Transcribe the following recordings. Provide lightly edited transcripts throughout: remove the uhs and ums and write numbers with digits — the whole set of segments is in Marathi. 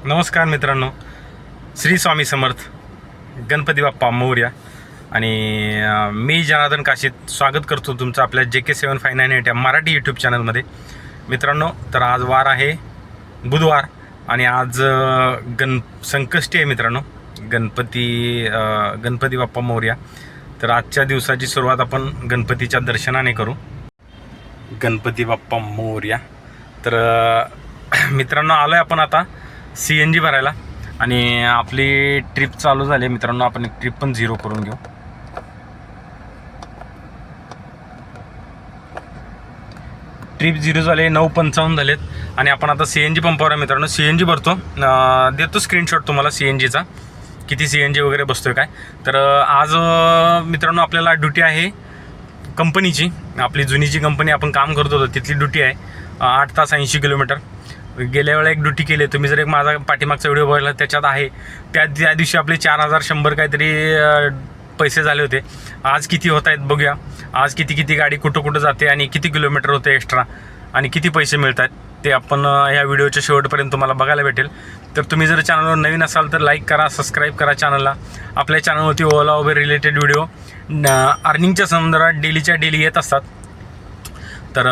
नमस्कार मित्रांनो, श्री स्वामी समर्थ, गणपती बाप्पा मोरया. आणि मी जनार्दन काशीत स्वागत करतो तुमचं आपल्या JK7598 या मराठी यूट्यूब चॅनलमध्ये. मित्रांनो, तर आज वार आहे बुधवार आणि आज संकष्टी आहे मित्रांनो, गणपती बाप्पा मोरया. तर आजच्या दिवसाची सुरुवात आपण गणपतीच्या दर्शनाने करू. गणपती बाप्पा मोरया. तर मित्रांनो, आलो आहे आपण आता CNG भरायला आणि आपली ट्रिप चालू झाली आहे मित्रांनो. आपण एक ट्रिप पण 0 करून घेऊ. ट्रिप 0 झाले, 9:55 झालेत आणि आपण आता CNG पंपावर आहे मित्रांनो. CNG भरतो, देतो स्क्रीनशॉट तुम्हाला CNGचा, किती CNG वगैरे बसतोय काय. तर आज मित्रांनो आपल्याला ड्युटी आहे कंपनीची, आपली जुनी जी कंपनी आपण काम करत होतो तिथली ड्युटी आहे. 8 तास 80 किलोमीटर. गेल्या वेळेला एक ड्युटी केली, तुम्ही जर एक माझा पाठीमागचा व्हिडिओ बघितला त्याच्यात आहे. त्या दिवशी आपले 4100 काहीतरी पैसे झाले होते. आज किती होत आहेत बघूया. आज किती गाडी कुठं जाते आणि किती किलोमीटर होते एक्स्ट्रा आणि किती पैसे मिळत आहेत ते आपण ह्या व्हिडिओच्या शेवटपर्यंत तुम्हाला बघायला भेटेल. तर तुम्ही जर चॅनलवर नवीन असाल तर लाईक करा, सबस्क्राईब करा चॅनलला. आपल्या चॅनलवरती ओला उबेर रिलेटेड व्हिडिओ अर्निंगच्या संदर्भात डेली येत असतात. तर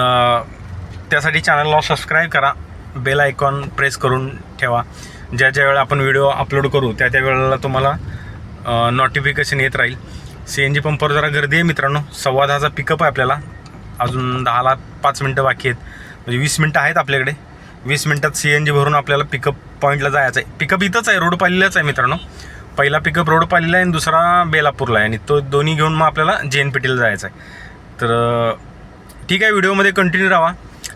त्यासाठी चॅनलला सबस्क्राईब करा, बेल आयकॉन प्रेस करून ठेवा. ज्या वेळेला आपण व्हिडिओ अपलोड करू त्या वेळेला तुम्हाला नोटिफिकेशन येत राहील. CNG पंपावर जरा गर्दी आहे मित्रांनो. 10:15चा पिकअप आहे आपल्याला. अजून 10ला 5 मिनटं बाकी आहेत, म्हणजे 20 मिनटं आहेत आपल्याकडे. 20 मिनटात CNG भरून आपल्याला पिकअप पॉईंटला जायचं आहे. पिकअप इथंच आहे, रोड पालीलाच आहे मित्रांनो. पहिला पिकअप रोड पालीला आहे आणि दुसरा बेलापूरला आहे आणि तो दोन्ही घेऊन मग आपल्याला JNPTला जायचं आहे. तर ठीक आहे, व्हिडिओमध्ये कंटिन्यू राहा.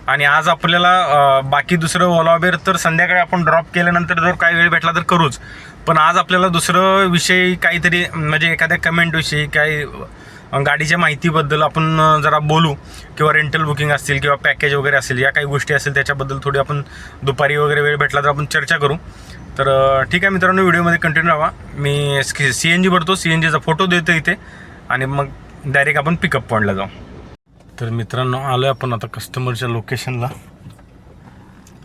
आणि आज आपल्याला बाकी दुसरं ओला उबेर तर संध्याकाळी आपण ड्रॉप केल्यानंतर जर काही वेळ भेटला तर करूच. पण आज आपल्याला दुसरं विषय काहीतरी, म्हणजे एखाद्या कमेंटविषयी, काही गाडीच्या माहितीबद्दल आपण जरा बोलू, किंवा रेंटल बुकिंग असतील किंवा पॅकेज वगैरे असेल, या काही गोष्टी असेल त्याच्याबद्दल थोडी आपण दुपारी वगैरे वेळ भेटला तर आपण चर्चा करू. तर ठीक आहे मित्रांनो, व्हिडिओमध्ये कंटिन्यू राहा. मी CNG भरतो, CNGचा फोटो देतो इथे आणि मग डायरेक्ट आपण पिकअप पॉईंटला जाऊ. तर मित्रांनो, आलो आहे आपण आता कस्टमरच्या लोकेशनला.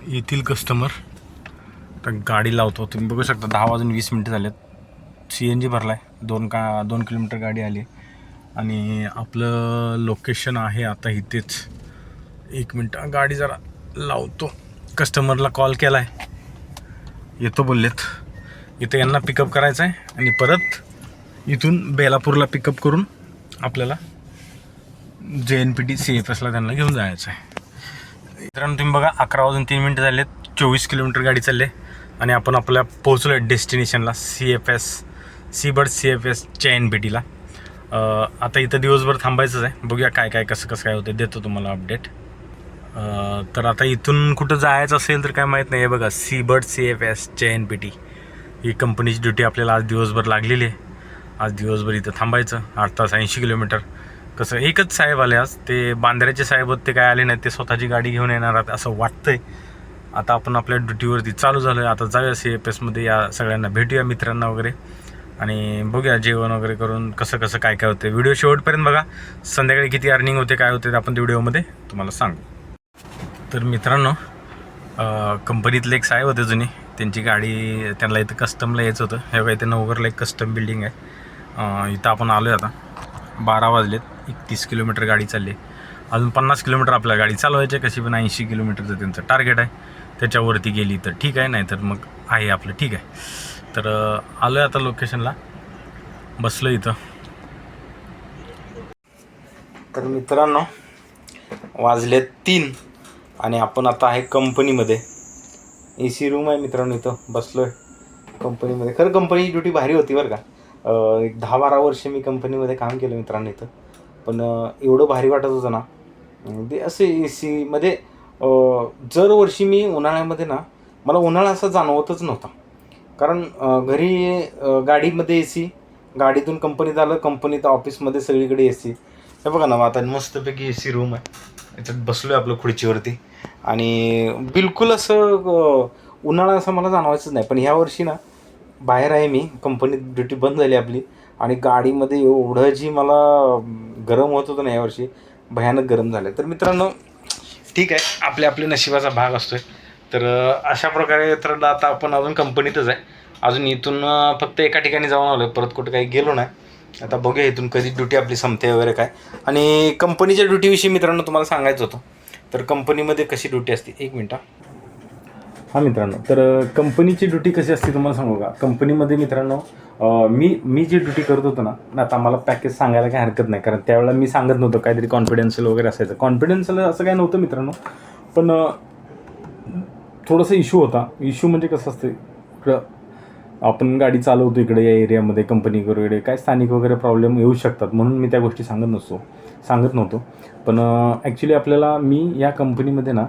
येथील कस्टमर. तर गाडी लावतो. तुम्ही बघू शकता 10:20 झालेत. CNG भरला आहे. 2 किलोमीटर गाडी आली आणि आपलं लोकेशन आहे आता इथेच. 1 मिनट गाडी जरा लावतो. कस्टमरला कॉल केला आहे, येतो बोललेत. इथं यांना पिकअप करायचं आहे आणि परत इथून बेलापूरला पिकअप करून आपल्याला JNPT CFSला त्यांना घेऊन जायचं आहे. मित्रांनो, तुम्ही बघा 11:03 झालेत. 24 किलोमीटर गाडी चालली आणि आपण आपल्या पोहोचलो आहे डेस्टिनेशनला, सीबर्ड CFS JNPTला. आता इथं दिवसभर थांबायचंच आहे. बघूया काय कसं काय होतं, देतो तुम्हाला अपडेट. तर आता इथून कुठं जायचं असेल तर काय माहीत नाही. बघा, सीबर्ड CFS JNPT ही कंपनीची ड्युटी आपल्याला आज दिवसभर लागलेली आहे. आज दिवसभर इथं थांबायचं. 8 तास 80 किलोमीटर. कसं, एकच साहेब आले आज, ते बांद्र्याचे साहेब होते, ते काय आले नाहीत. ते स्वतःची गाडी घेऊन येणार आहेत असं वाटतंय. आता आपण आपल्या ड्युटीवरती चालू झालो आहे. आता जाऊया CFSमध्ये, या सगळ्यांना भेटूया, मित्रांना वगैरे, आणि बघूया जेवण वगैरे करून कसं काय होते. व्हिडिओ शेवटपर्यंत बघा. संध्याकाळी किती अर्निंग होते, काय होते, आपण त्या व्हिडिओमध्ये तुम्हाला सांगू. तर मित्रांनो, कंपनीतले एक साहेब होते जुने, त्यांची गाडी, त्यांना इथं कस्टमला यायचं होतं. हे बघा, इथे नवघरला एक कस्टम बिल्डिंग आहे. इथं आपण आलो आहे. आता 12 वाजलेत. 31 किलोमीटर गाडी चालली. अजून 50 किलोमीटर आपल्या गाडी चालवायची आहे. कशी पण 80 किलोमीटरचं त्यांचं टार्गेट आहे. त्याच्यावरती गेली तर ठीक आहे, नाही तर मग आहे आपलं ठीक आहे. तर आलो आहे आता लोकेशनला, बसलो इथं. तर मित्रांनो, वाजले 3 आणि आपण आता आहे कंपनीमध्ये. AC रूम आहे मित्रांनो. इथं बसलो आहे कंपनीमध्ये. खरं कंपनीची ड्युटी भारी होती बरं का. एक 10-12 वर्ष मी कंपनीमध्ये काम केलं मित्रांनो इथं. पण एवढं भारी वाटत होतं ना ते. असे ACमध्ये दर वर्षी मी उन्हाळ्यामध्ये ना, मला उन्हाळा असा जाणवतच नव्हता. कारण घरी गाडीमध्ये AC, गाडीतून कंपनीत आलं, कंपनीत ऑफिसमध्ये सगळीकडे AC. हे बघा ना, आता मस्तपैकी AC रूम आहे. याच्यात बसलो आहे आपलं खुर्चीवरती आणि बिलकुल असं उन्हाळा असं मला जाणवायचंच नाही. पण ह्या वर्षी ना, बाहेर आहे मी, कंपनीत ड्युटी बंद झाली आपली आणि गाडीमध्ये एवढं जी मला गरम होत होतं ना, यावर्षी भयानक गरम झालं. तर मित्रांनो, ठीक आहे, आपल्या नशिबाचा भाग असतो आहे. तर अशा प्रकारे तर आता आपण अजून कंपनीतच आहे. अजून इथून फक्त एका ठिकाणी जाऊन आलो आहे, परत कुठं काही गेलो नाही. आता बघूया इथून कधी ड्युटी आपली संपते वगैरे काय. आणि कंपनीच्या ड्युटीविषयी मित्रांनो तुम्हाला सांगायचं होतं. तर कंपनीमध्ये कशी ड्युटी असते, एक मिनटं. हां मित्रांनो, तर कंपनीची ड्युटी कशी असते तुम्हाला सांगू का. कंपनीमध्ये मित्रांनो मी जी ड्युटी करत होतो ना, आता मला पॅकेज सांगायला काही हरकत नाही, कारण त्यावेळेला मी सांगत नव्हतं, काहीतरी कॉन्फिडेन्शियल वगैरे असायचं. कॉन्फिडेन्शियल असं काही नव्हतं मित्रांनो, पण थोडासा इश्यू होता. इश्यू म्हणजे कसं असतं, इकडं आपण गाडी चालवतो इकडे या एरियामध्ये कंपनी वगैरे काय स्थानिक वगैरे प्रॉब्लेम येऊ शकतात, म्हणून मी त्या गोष्टी सांगत नव्हतो. पण ॲक्च्युली आपल्याला मी या कंपनीमध्ये ना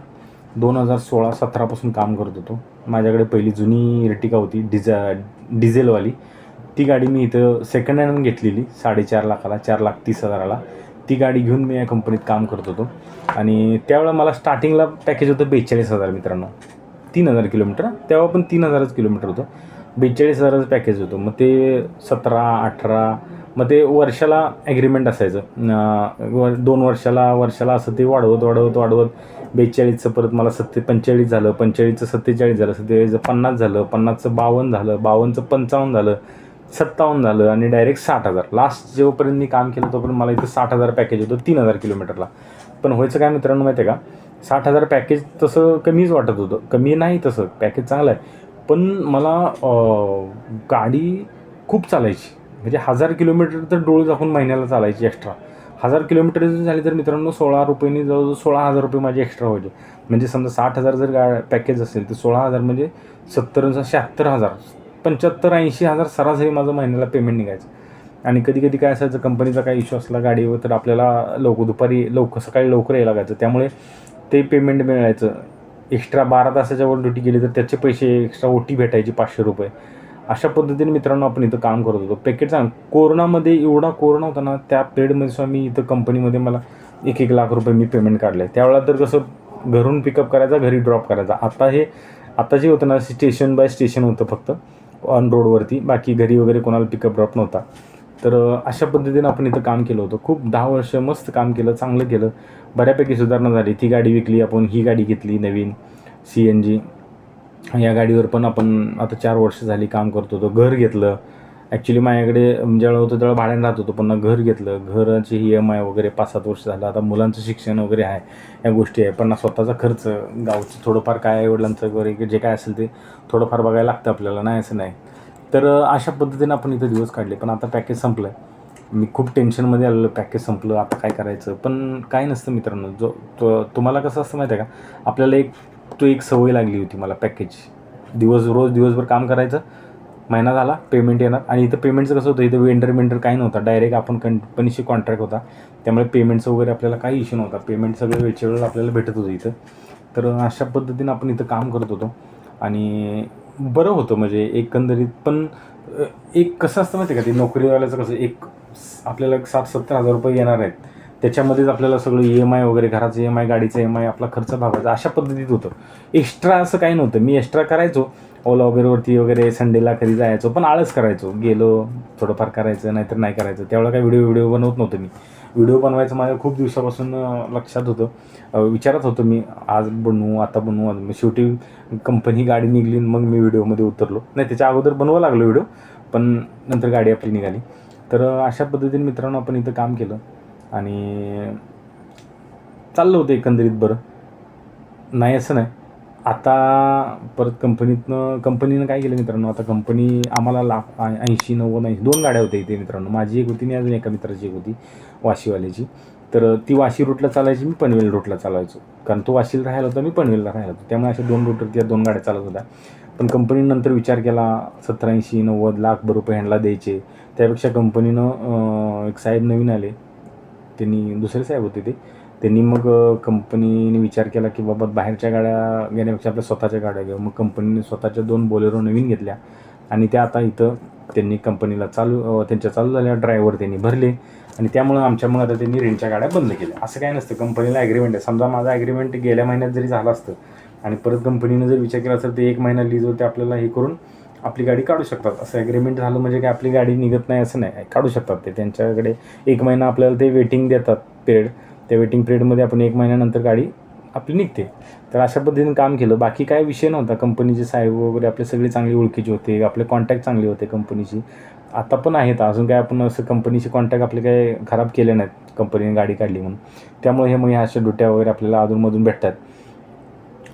2016-17पासून काम करत होतो. माझ्याकडे पहिली जुनी इर्टिगा होती डिझेलवाली. ती गाडी मी इथं सेकंड हँड घेतलेली 4.5 लाखाला, 4,30,000ला. ती गाडी घेऊन मी या कंपनीत काम करत होतो. आणि त्यावेळेला मला स्टार्टिंगला पॅकेज होतं 42,000 मित्रांनो. 3,000 किलोमीटर, तेव्हा पण 3,000च किलोमीटर होतं. 42,000चं पॅकेज होतं. मग ते 17-18, मग ते वर्षाला ॲग्रीमेंट असायचं. 2 वर्षाला असं ते वाढवत 42चं परत मला 45 झालं, 45चं 47 झालं, 47चं 50 झालं, 50चं 52 झालं, 52चं 55 झालं, 57 झालं आणि डायरेक्ट 60,000. लास्ट जेव्हापर्यंत मी काम केलं तोपर्यंत मला इथं 60,000 पॅकेज होतं 3,000 किलोमीटरला. पण व्हायचं काय मित्रांनो माहिती आहे का, 60,000 पॅकेज तसं कमीच वाटत होतं. कमी नाही, तसं पॅकेज चांगलं आहे. पण मला गाडी खूप चालायची, म्हणजे 1,000 किलोमीटर तर डोळे झाकून महिन्याला चालायची एक्स्ट्रा. 1,000 किलोमीटर जर झाली तर मित्रांनो 16 रुपयांनी जवळजवळ 16,000 रुपये माझे एक्स्ट्रा व्हायचे. म्हणजे समजा 60,000 जर पॅकेज असेल तर 16,000 म्हणजे 76,000, 75,000-80,000 सरासरी माझं महिन्याला पेमेंट निघायचं. आणि कधी कधी काय असायचं, कंपनीचा काही इश्यू असला गाडीवर तर आपल्याला सकाळी लवकर यायला लागायचं, त्यामुळे ते पेमेंट मिळायचं. एक्स्ट्रा 12 तासाच्या वर ड्युटी केली तर त्याचे पैसे एक्स्ट्रा OT भेटायची 500 रुपये. अशा पद्धतीने मित्रांनो आपण इथं काम करत होतो. पॅकेज सांग, कोरोनामध्ये एवढा कोरोना होता ना, त्या पिरियडमध्ये सुद्धा मी इथं कंपनीमध्ये मला 1-1 लाख रुपये मी पेमेंट काढले. त्यावेळेला तर कसं घरून पिकअप करायचा, घरी ड्रॉप करायचा. आता जे होतं ना, स्टेशन बाय स्टेशन होतं फक्त ऑन रोडवरती, बाकी घरी वगैरे कोणाला पिकअप ड्रॉप नव्हता. तर अशा पद्धतीनं आपण इथं काम केलं होतं. खूप 10 वर्ष मस्त काम केलं, चांगलं केलं. बऱ्यापैकी सुधारणा झाली. ती गाडी विकली आपण, ही गाडी घेतली नवीन CNG. या गाडीवर पण आपण आता 4 वर्ष झाली काम करत होतो. घर घेतलं. ॲक्च्युली माझ्याकडे ज्यावेळेला होतं त्यावेळेला भाड्याने राहत होतो, पुन्हा घर घेतलं. घराची EMI वगैरे 5-7 वर्ष झालं. आता मुलांचं शिक्षण वगैरे आहे, या गोष्टी आहे. पण स्वतःचा खर्च, गावचं थोडंफार काय आईवडिलांचं वगैरे जे काय असेल ते थोडंफार बघायला लागतं आपल्याला, नाही असं नाही. तर अशा पद्धतीने आपण इथं दिवस काढले. पण आता पॅकेज संपलं आहे. मी खूप टेन्शनमध्ये आलेलो, पॅकेज संपलं आता काय करायचं. पण काय नसतं मित्रांनो, तुम्हाला कसं असतं माहिती आहे का, आपल्याला एक सवय लागली होती मला. पॅकेज रोज दिवसभर काम करायचं, महिना झाला पेमेंट येणार. आणि इथं पेमेंटचं कसं होतं, इथं वेंडर काही नव्हता, डायरेक्ट आपण कंपनीशी कॉन्ट्रॅक्ट होता, त्यामुळे पेमेंटचं वगैरे आपल्याला काही इश्यू नव्हता. पेमेंट सगळं वेळच्या वेळेला आपल्याला भेटत होतं इथं. तर अशा पद्धतीनं आपण इथं काम करत होतो आणि बरं होतं म्हणजे एकंदरीत. पण एक कसं असतं माहिती आहे का, ते नोकरीवाल्याचं कसं, आपल्याला 60-70 हजार रुपये येणार आहेत, त्याच्यामध्येच आपल्याला सगळं EMI वगैरे, घराचं EMI, गाडीचं EMI, आपला खर्च भागायचा, अशा पद्धतीत होतं. एक्स्ट्रा असं काही नव्हतं. मी एक्स्ट्रा करायचो ओला उबेरवरती वगैरे, संडेला कधी जायचो, पण आळस करायचो. गेलो थोडंफार करायचं, नाहीतर नाही करायचं. त्यावेळेला काही व्हिडिओ बनवत नव्हतं मी. व्हिडिओ बनवायचं माझ्या खूप दिवसापासून लक्षात होतं, विचारत होतो मी, आज बनवू, आता बनवू. शेवटी कंपनी गाडी निघली, मग मी व्हिडिओमध्ये उतरलो. नाही, त्याच्या अगोदर बनवायला लागलो व्हिडिओ, पण नंतर गाडी आपली निघाली. तर अशा पद्धतीने मित्रांनो आपण इथं काम केलं आणि चाललं होतं एकंदरीत बरं. नाही असं नाही. आता परत कंपनीनं काय केलं मित्रांनो, आता कंपनी आम्हाला 80-90 2 गाड्या होत्या इथे मित्रांनो. माझी एक होती आणि अजून एका मित्राची एक होती, वाशीवाल्याची. तर ती वाशी रूटला चालायची, मी पनवेल रूटला चालायचो, कारण तो वाशीला राहायला होता, मी पनवेलला राहायला होतो. त्यामुळे अशा 2 रूटवरती या 2 गाड्या चालत होत्या. पण कंपनीनंतर विचार केला, 70-80-90 लाख रुपये ह्यांना द्यायचे, त्यापेक्षा कंपनीनं एक साहेब नवीन आले, त्यांनी दुसरे साहेब होते त्यांनी मग कंपनीने विचार केला की बाबा बाहेरच्या गाड्या घेण्यापेक्षा आपल्या स्वतःच्या गाड्या घेऊ. मग कंपनीने स्वतःच्या 2 बोलेरो नवीन घेतल्या आणि त्या आता इथं त्यांनी कंपनीला त्यांच्या चालू झाल्या. ड्रायव्हर त्यांनी भरले आणि त्यामुळं आमच्यामुळे आता त्यांनी रेंटच्या गाड्या बंद केल्या. असं काय नसतं, कंपनीला ॲग्रीमेंट आहे. समजा माझा ॲग्रीमेंट गेल्या महिन्यात जरी झालं असतं आणि परत कंपनीनं जर विचार केला असेल, ते 1 महिना लीज होते आपल्याला, हे करून आपली गाडी काढू शकतात. असं ॲग्रीमेंट झालं म्हणजे काय आपली गाडी निघत नाही असं नाही, काढू शकतात ते. त्यांच्याकडे 1 महिना आपल्याला ते वेटिंग देतात पिरियड. त्या वेटिंग पिरियडमध्ये आपण 1 महिन्यानंतर गाडी आपली निघते. तर अशा पद्धतीने काम केलं. बाकी काय विषय नव्हता. कंपनीचे साहेब वगैरे आपले सगळे चांगले ओळखीचे होते, आपले कॉन्टॅक्ट चांगले होते कंपनीची. आता पण आहेत, अजून काय आपण असं कंपनीचे कॉन्टॅक्ट आपले काय खराब केले नाहीत कंपनीने गाडी काढली म्हणून. त्यामुळे मग ह्या अशा डुट्या वगैरे आपल्याला अधूनमधून भेटतात.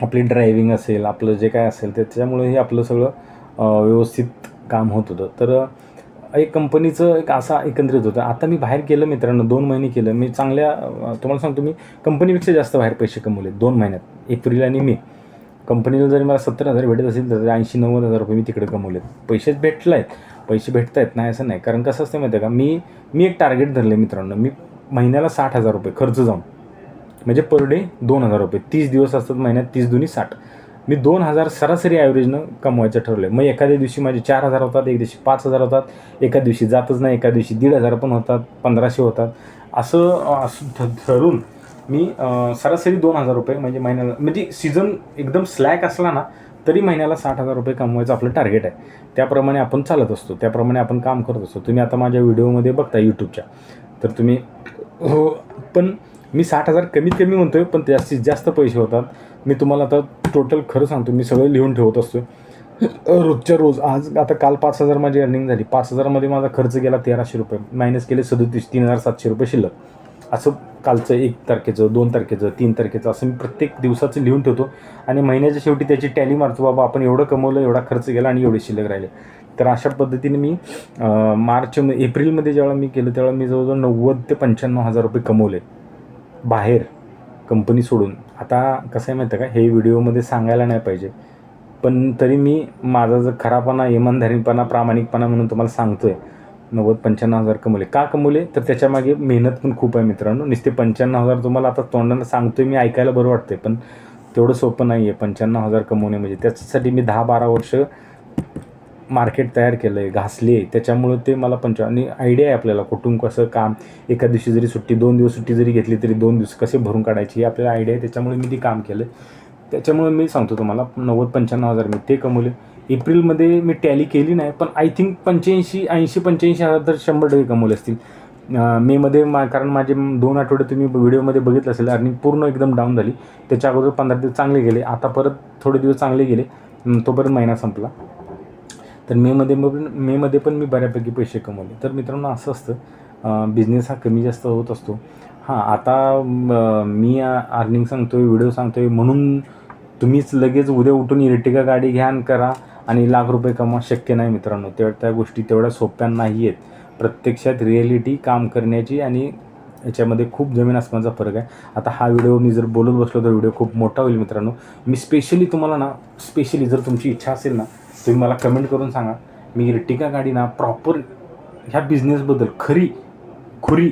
आपली ड्रायव्हिंग असेल, आपलं जे काय असेल त्याच्यामुळे हे आपलं सगळं व्यवस्थित काम होत होतं. तर एक कंपनीचं एक असा एकंदरीत होतं. आता मी बाहेर केलं मित्रांनो, 2 महिने केलं मी चांगल्या, तुम्हाला सांगतो मी कंपनीपेक्षा जास्त बाहेर पैसे कमवले 2 महिन्यात. एप्रिल आणि मे कंपनीला जरी मला 70,000 भेटत असेल तर 80-90,000 रुपये मी तिकडे कमवलेत. पैसेच भेटले आहेत, पैसे भेटत आहेत नाही असं नाही. कारण कसं असतं माहिती आहे का, मी एक टार्गेट धरलं आहे मित्रांनो. मी महिन्याला 60,000 रुपये खर्च जाऊन, म्हणजे पर डे 2,000 रुपये. 30 दिवस असतात महिन्यात, 30 दुनी 60. मी 2,000 सरासरी ॲव्हरेजनं कमवायचं ठरलं आहे. मग एखाद्या दिवशी माझे 4,000 होतात, एक दिवशी 5,000 होतात, एका दिवशी जातच नाही, एका दिवशी 1,500 पण होतात, 1,500 होतात. असं ठरून मी सरासरी 2,000 रुपये म्हणजे महिन्याला, म्हणजे सीझन एकदम स्लॅक असला ना तरी महिन्याला 60,000 रुपये कमवायचं आपलं टार्गेट आहे. त्याप्रमाणे आपण चालत असतो, त्याप्रमाणे आपण काम करत असतो. तुम्ही आता माझ्या व्हिडिओमध्ये बघता यूट्यूबच्या, तर तुम्ही हो, पण मी 60,000 कमीत कमी म्हणतो आहे, पण जास्तीत जास्त पैसे होतात. मी तुम्हाला आता टोटल खरं सांगतो, मी सगळं लिहून ठेवत असतो रोजच्या रोज. आज आता काल 5,000 माझी अर्निंग झाली. 5,000मध्ये माझा खर्च गेला 1,300 रुपये, मायनस केले 37, 3,700 रुपये शिल्लक. असं कालचं 1 तारखेचं, 2 तारखेचं, 3 तारखेचं असं मी प्रत्येक दिवसाचं लिहून ठेवतो आणि महिन्याच्या शेवटी त्याची टॅली मारतो. बाबा आपण एवढं कमवलं, एवढा खर्च केला आणि एवढे शिल्लक राहिले. तर अशा पद्धतीने मी एप्रिलमध्ये जेव्हा मी केलं तेव्हा मी जवळजवळ 90,000 ते 95,000 रुपये कमवले बाहेर कंपनी सोडून. आता कसं आहे माहिती आहे का, हे व्हिडिओमध्ये सांगायला नाही पाहिजे, पण तरी मी माझा जर खरापणा, इमानदारीपणा, प्रामाणिकपणा म्हणून तुम्हाला सांगतो आहे. 90,000-95,000 कमवले. का कमवले तर त्याच्यामागे मेहनत पण खूप आहे मित्रांनो. नुसते 95,000 तुम्हाला आता तोंडानं सांगतो आहे मी, ऐकायला बरं वाटतं आहे, पण तेवढं सोपं नाही आहे 95,000 कमवणे म्हणजे. त्याच्यासाठी मी 10-12 वर्ष मार्केट तयार केलं आहे, घासले. त्याच्यामुळं ते मला आणि आयडिया आहे आपल्याला कुठून कसं काम, एका दिवशी जरी सुट्टी, 2 दिवस सुट्टी जरी घेतली तरी 2 दिवस कसे भरून काढायची, ही आपल्याला आयडिया आहे. त्याच्यामुळे मी ते काम केलं. त्याच्यामुळे मी सांगतो तुम्हाला 90,000-95,000 मी ते कमवले. एप्रिलमध्ये मी टॅली केली नाही, पण आय थिंक 80,000 तर 100% कमवले असतील. मेमध्ये कारण माझे 2 आठवडे तुम्ही व्हिडिओमध्ये बघितलं असेल, अर्निंग पूर्ण एकदम डाऊन झाली. त्याच्या अगोदर 15 दिवस चांगले गेले, आता परत थोडे दिवस चांगले गेले, तोपर्यंत महिना संपला. तर मेमध्ये पण मी बऱ्यापैकी पैसे कमवले. तर मित्रांनो असं असतं, बिझनेस हा कमी जास्त होत असतो. हां, आता मी अर्निंग सांगतो आहे, व्हिडिओ सांगतो आहे म्हणून तुम्हीच लगेच उद्या उठून इर्टिगा गाडी घ्या आणि करा आणि लाख रुपये कमवा, शक्य नाही मित्रांनो. त्या गोष्टी तेवढ्या सोप्या नाही आहेत. प्रत्यक्षात रिॲलिटी काम करण्याची आणि याच्यामध्ये खूप जमीन आसमानचा फरक आहे. आता हा व्हिडिओ मी जर बोलत बसलो तर व्हिडिओ खूप मोठा होईल मित्रांनो. मी स्पेशली तुम्हाला ना, जर तुमची इच्छा असेल ना, तुम्ही मला कमेंट करून सांगा. मी इर्टिगा गाडी ना प्रॉपर ह्या बिझनेसबद्दल खुरी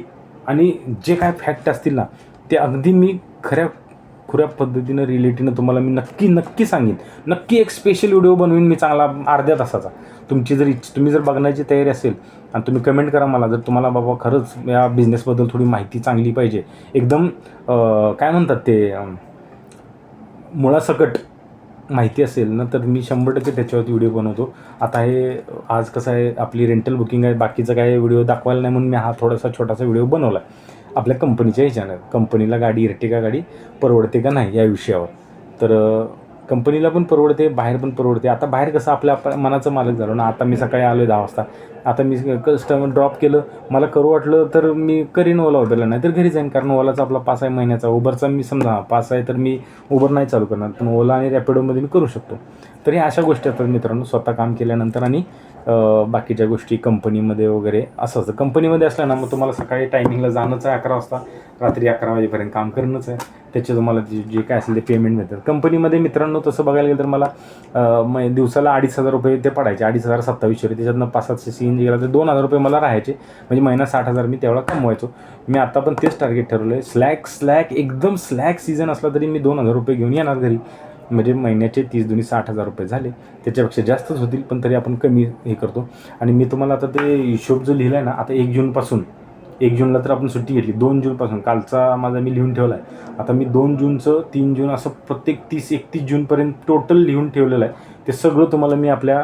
आणि जे काय फॅक्ट असतील ना ते अगदी मी खुऱ्या पद्धतीनं रिलेटीनं तुम्हाला मी नक्की सांगेन. नक्की एक स्पेशल व्हिडिओ बनवीन मी चांगला अर्ध्या तासाचा. तुम्ही जर बघण्याची तयारी असेल आणि तुम्ही कमेंट करा मला, जर तुम्हाला बाबा खरंच या बिझनेसबद्दल थोडी माहिती चांगली पाहिजे, एकदम काय म्हणतात ते मुळासकट माहिती असेल ना, तर मी 100% त्याच्यावरती व्हिडिओ बनवतो. आता हे आज कसं आहे, आपली रेंटल बुकिंग आहे, बाकीचं काय व्हिडिओ दाखवायला नाही म्हणून मी हा थोडासा छोटासा व्हिडिओ बनवला आपल्या कंपनीच्या ह्याच्यानं. कंपनीला इर्टिगा गाडी परवडते का नाही या विषयावर. तर कंपनीला पण परवडते, बाहेर पण परवडते. आता बाहेर कसं आपल्या मनाचं मालक झालो ना. आता मी सकाळी आलो आहे 10 वाजता, आता मी कस्टमर ड्रॉप केलं, मला करू वाटलं तर मी करीन ओला उबरला, नाही तर घरी जाईन. कारण ओलाचा आपला पास आहे महिन्याचा, उबरचा मी समजा पास आहे तर मी उबर नाही चालू करणार, पण ओला आणि रॅपिडोमध्ये मी करू शकतो. तर हे अशा गोष्टी असतात मित्रांनो, स्वतः काम केल्यानंतर. आणि बाकीच्या गोष्टी कंपनीमध्ये वगैरे असं असतं. कंपनीमध्ये असलं ना, मग तुम्हाला सकाळी टायमिंगला जाणंच आहे 11 वाजता, रात्री 11 वाजेपर्यंत काम करणंच आहे. त्याचे तुम्हाला जे काय असेल ते पेमेंट मिळतात. कंपनीमध्ये मित्रांनो तसं बघायला गेलं तर मला दिवसाला 2,500 रुपये ते पडायचे, 2,500-2,700 त्याच्यातनं 5-700 CNG गेला तर 2,000 रुपये मला राहायचे. म्हणजे महिना 60,000 मी तेवढा कमवायचो. मी आता पण तेच टार्गेट ठरवलं आहे. एकदम स्लॅक सीझन असला तरी मी 2,000 रुपये घेऊन येणार घरी. म्हणजे महिन्याचे 30 दुनी 60,000 रुपये झाले. त्याच्यापेक्षा जास्तच होतील, पण तरी आपण कमी हे करतो. आणि मी तुम्हाला आता ते हिशोब जो लिहिला आहे ना, आता 1 जूनला तर आपण सुट्टी घेतली, 2 जूनपासून कालचा माझा मी लिहून ठेवला आहे. आता मी 2 जूनचं, 3 जून असं प्रत्येक 30-31 जूनपर्यंत टोटल लिहून ठेवलेलं आहे. ते सगळं तुम्हाला मी आपल्या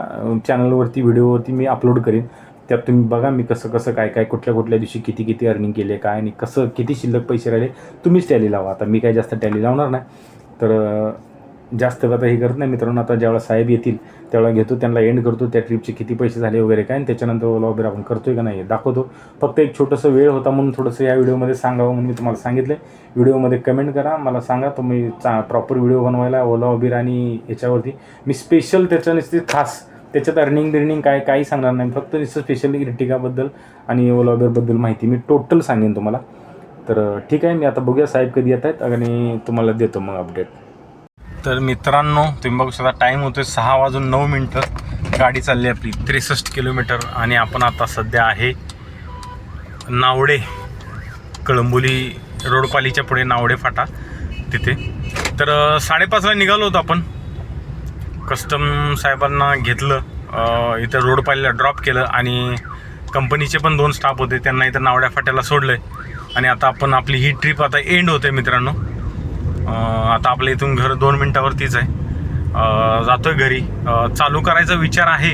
चॅनलवरती, व्हिडिओवरती मी अपलोड करेन. त्यात तुम्ही बघा मी कसं काय कुठल्या दिवशी किती अर्निंग केले काय आणि कसं किती शिल्लक पैसे राहिले तुम्हीच टॅली लावा. आता मी काय जास्त टॅली लावणार नाही, तर जास्त आता हे करत नाही मित्रांनो. आता ज्यावेळेला साहेब येतील त्यावेळेला घेतो, त्यांना एंड करतो त्या ट्रिपचे किती पैसे झाले वगैरे काय, आणि त्याच्यानंतर ओला उबेर आपण करतोय का नाही दाखवतो. फक्त एक छोटंसं वेळ होता म्हणून थोडंसं या व्हिडिओमध्ये सांगावं म्हणून मी तुम्हाला सांगितलं. व्हिडिओमध्ये कमेंट करा, मला सांगा तुम्ही प्रॉपर व्हिडिओ बनवायला ओला उबेर आणि याच्यावरती मी स्पेशल त्याच्या नुसते खास त्याच्यात अर्निंग काही सांगणार नाही. फक्त नुसतं स्पेशली इर्टिगाबद्दल आणि ओला उबेरबद्दल माहिती मी टोटल सांगेन तुम्हाला. तर ठीक आहे, मी आता बघूया साहेब कधी येत आहेत आणि तुम्हाला देतो मग अपडेट. तर मित्रांनो तुम्ही बघू शकता टाईम होतो 6:09. गाडी चालली आपली 63 किलोमीटर आणि आपण आता सध्या आहे नावडे, कळंबोली रोडपालीच्या पुढे नावडे फाटा तिथे. तर 5:30ला निघालो होतो आपण. कस्टम साहेबांना घेतलं, इथं रोडपालीला ड्रॉप केलं आणि कंपनीचे पण 2 स्टाफ होते, त्यांना इथं नावड्या फाट्याला सोडलं आहे. आणि आता आपण आपली ही ट्रिप आता एंड होते मित्रांनो. आता आपल्या इथून घर 2 मिनटावरतीच आहे. जातो आहे घरी. चालू करायचा विचार आहे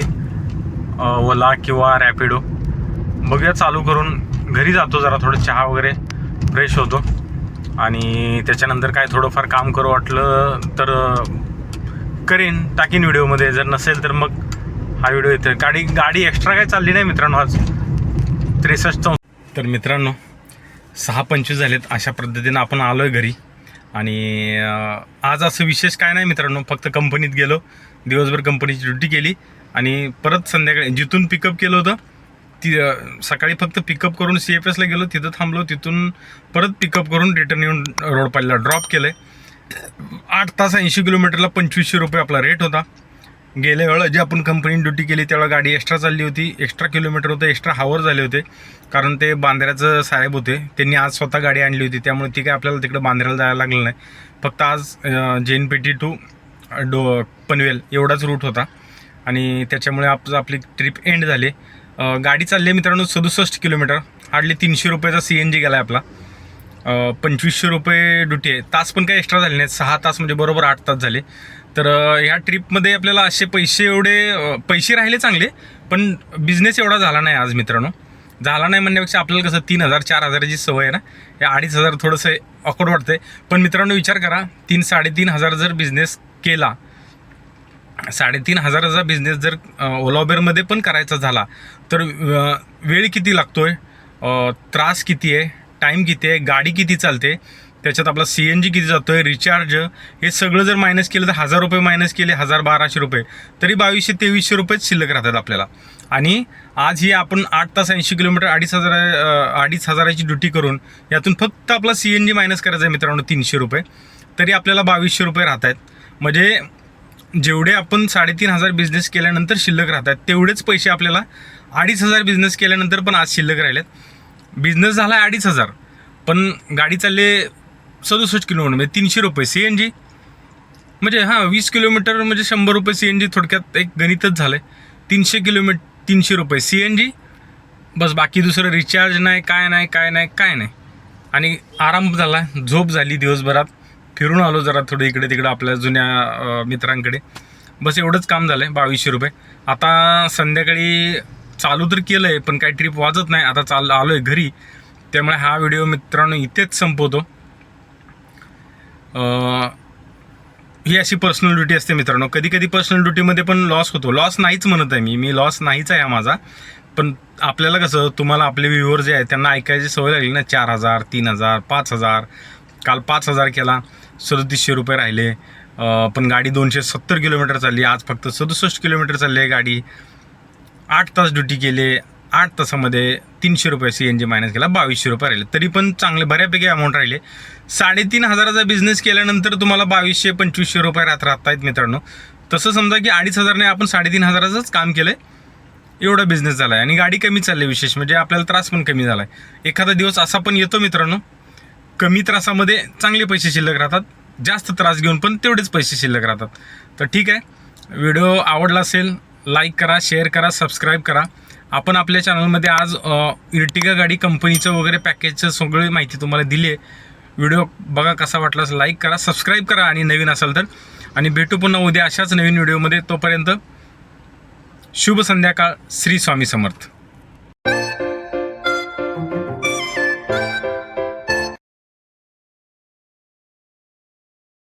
ओला किंवा रॅपिडो, बघूया चालू करून घरी जातो. जरा थोडं चहा वगैरे फ्रेश होतो आणि त्याच्यानंतर काय थोडंफार काम करू वाटलं तर करेन, टाकीन व्हिडिओमध्ये. जर नसेल तर मग हा व्हिडिओ येतो. गाडी एक्स्ट्रा काय चालली नाही मित्रांनो आज 63. तर मित्रांनो 6:25 झालेत. अशा पद्धतीनं आपण आलो आहे घरी. आणि आज असं विशेष काय नाही मित्रांनो, फक्त कंपनीत गेलो, दिवसभर कंपनीची ड्युटी केली आणि परत संध्याकाळी जिथून पिकअप केलं होतं सकाळी फक्त पिकअप करून CFSला गेलो, तिथं थांबलो, तिथून परत पिकअप करून रिटर्न येऊन रोडपालीला ड्रॉप केलं आहे. 8 तास 80 किलोमीटरला 2500 रुपये आपला रेट होता. गेल्या वेळेला जी आपण कंपनीत ड्युटी केली त्यावेळेला गाडी एक्स्ट्रा चालली होती, एक्स्ट्रा किलोमीटर होतं, एक्स्ट्रा हावर झाले होते. कारण ते बांद्र्याचं साहेब होते, त्यांनी आज स्वतः गाडी आणली होती, त्यामुळे ती काय आपल्याला तिकडे बांद्र्याला जायला लागलं नाही. फक्त आज JNPT टू पनवेल एवढाच रूट होता आणि त्याच्यामुळे आपली ट्रिप एंड झाली. गाडी चालली आहे मित्रांनो 67 किलोमीटर. हार्डली 300 रुपयाचा CNG गेला आहे आपला. 2500 रुपये ड्युटी आहे. तास पण काही एक्स्ट्रा झाले नाहीत, 6 तास म्हणजे बरोबर 8 तास झाले. तर ह्या ट्रिपमध्ये आपल्याला असे पैसे राहिले चांगले, पण बिझनेस एवढा झाला नाही आज मित्रांनो. झाला नाही म्हणण्यापेक्षा आपल्याला कसं 3000-4000ची सवय आहे ना, हे 2500 थोडंसं ऑकवर्ड वाटतंय. पण मित्रांनो विचार करा, 3-3.5 जर बिझनेस केला, 3.5 बिझनेस जर ओला उबेरमध्ये पण करायचा झाला तर वेळ किती लागतोय, त्रास किती आहे, टाईम किती आहे, गाडी किती चालते, त्याच्यात आपला CNG किती जातो आहे, रिचार्ज, हे सगळं जर मायनस केलं तर 1000 रुपये मायनस केले, 1200 रुपये, तरी 2200-2300 रुपयेच शिल्लक राहतात आपल्याला. आणि आज ही आपण 8 तास 80 किलोमीटर 2500ची ड्युटी करून यातून फक्त आपला CNG मायनस करायचा आहे मित्रांनो 300 रुपये, तरी आपल्याला 2200 रुपये राहत आहेत. म्हणजे जेवढे आपण 3.5 बिझनेस केल्यानंतर शिल्लक राहतात तेवढेच पैसे आपल्याला 2500 बिझनेस केल्यानंतर पण आज शिल्लक राहिलेत. बिझनेस झाला 2500, पण गाडी चालले 67 किलोमीटर म्हणजे 300 रुपये CNG. म्हणजे 20 किलोमीटर म्हणजे 100 रुपये CNG. थोडक्यात एक गणितच झालं आहे. 300 रुपये CNG बस, बाकी दुसरं रिचार्ज नाही, काय नाही. आणि आराम झाला, झोप झाली दिवसभरात, फिरून आलो जरा थोडं इकडे तिकडे आपल्या जुन्या मित्रांकडे, बस एवढंच काम झालं आहे. 2200 रुपये. आता संध्याकाळी चालू तर केलं आहे पण काही ट्रिप वाजत नाही. आता आलो आहे घरी, त्यामुळे हा व्हिडिओ मित्रांनो इथेच संपवतो. ही अशी पर्सनल ड्युटी असते मित्रांनो. कधी पर्सनल ड्युटीमध्ये पण लॉस होतो. लॉस नाहीच म्हणत आहे मी लॉस नाहीच आहे हा माझा. पण आपल्याला कसं, तुम्हाला आपले व्ह्यूअर जे आहेत त्यांना ऐकायची सवय लागली ना, 4000, 3000, 5000. काल 5000 केला, 3700 रुपये राहिले. पण गाडी 270 किलोमीटर चालली. आज फक्त 67 किलोमीटर चालली आहे गाडी. 8 तास ड्युटी केले, 8 तासामध्ये 300 रुपये CNG मायनस केला, 2200 रुपये राहिले. तरी पण चांगले बऱ्यापैकी अमाऊंट राहिले. 3.5 बिझनेस केल्यानंतर तुम्हाला 2200-2500 रुपये राहत आहेत मित्रांनो. तसं समजा की 2500 आपण 3.5 काम केलं आहे, एवढा बिझनेस झाला आहे. आणि गाडी कमी चालली, विशेष म्हणजे आपल्याला त्रास पण कमी झाला आहे. एखादा दिवस असा पण येतो मित्रांनो, कमी त्रासामध्ये चांगले पैसे शिल्लक राहतात, जास्त त्रास घेऊन पण तेवढेच पैसे शिल्लक राहतात. तर ठीक आहे, व्हिडिओ आवडला असेल लाईक करा, शेअर करा, सबस्क्राईब करा. आपण आपल्या चॅनलमध्ये आज इर्टिगा गाडी कंपनीचं वगैरे पॅकेजचं सगळी माहिती तुम्हाला दिली आहे. व्हिडिओ बघा, कसा वाटला लाईक करा, सबस्क्राईब करा आणि नवीन असाल तर. आणि भेटू पुन्हा उद्या अशाच नवीन व्हिडिओमध्ये. तोपर्यंत शुभ संध्याकाळ. श्री स्वामी समर्थ.